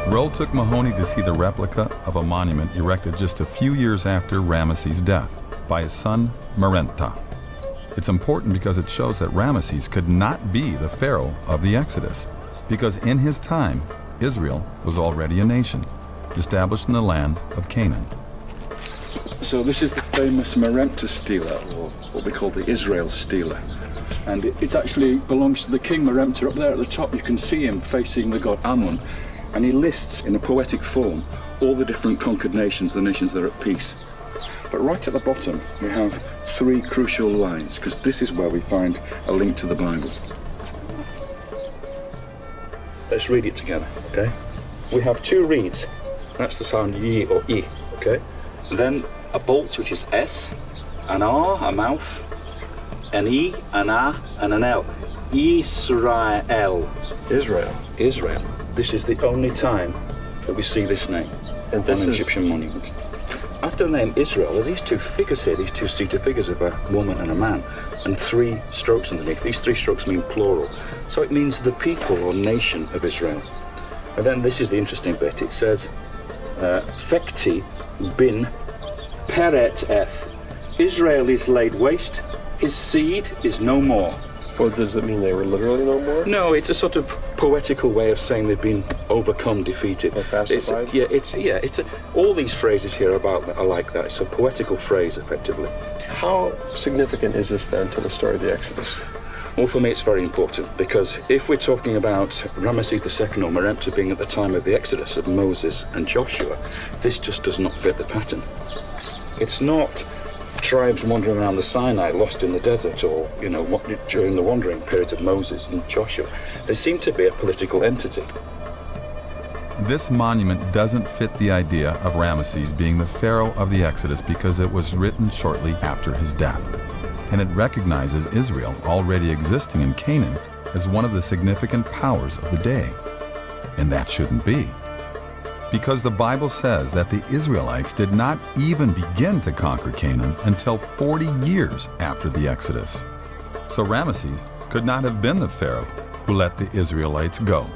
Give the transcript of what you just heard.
Roll took Mahoney to see the replica of a monument erected just a few years after Ramesses' death by his son Merneptah. It's important because it shows that Ramesses could not be the Pharaoh of the Exodus, because in his time, Israel was already a nation, established in the land of Canaan. So this is the famous Merneptah Stele, or what we call the Israel Stele. And it actually belongs to the king Merneptah. Up there at the top, you can see him facing the god Amun. And he lists in a poetic form all the different conquered nations, the nations that are at peace. But right at the bottom, we have three crucial lines, because this is where we find a link to the Bible. Let's read it together, okay? We have two reeds. That's the sound ye or e, okay? And then a bolt, which is S, an R, a mouth, an E, an A, and an L. Israel. Israel. This is the only time that we see this name on an Egyptian monument. After the name Israel, are these two figures here, these two seated figures of a woman and a man, and three strokes underneath. These three strokes mean plural. So it means the people or nation of Israel. And then this is the interesting bit. It says, Fekti bin Peret eth. Israel is laid waste, his seed is no more. Well, does it mean they were literally no more? No, it's a sort of poetical way of saying they've been overcome, defeated. Or pacified? All these phrases here are like that. It's a poetical phrase, effectively. How significant is this then to the story of the Exodus? Well, for me, it's very important, because if we're talking about Ramesses II or Merneptah being at the time of the Exodus of Moses and Joshua, this just does not fit the pattern. It's not tribes wandering around the Sinai, lost in the desert, or, during the wandering periods of Moses and Joshua. They seem to be a political entity. This monument doesn't fit the idea of Ramesses being the Pharaoh of the Exodus because it was written shortly after his death. And it recognizes Israel already existing in Canaan as one of the significant powers of the day. And that shouldn't be. Because the Bible says that the Israelites did not even begin to conquer Canaan until 40 years after the Exodus. So Ramesses could not have been the Pharaoh who let the Israelites go.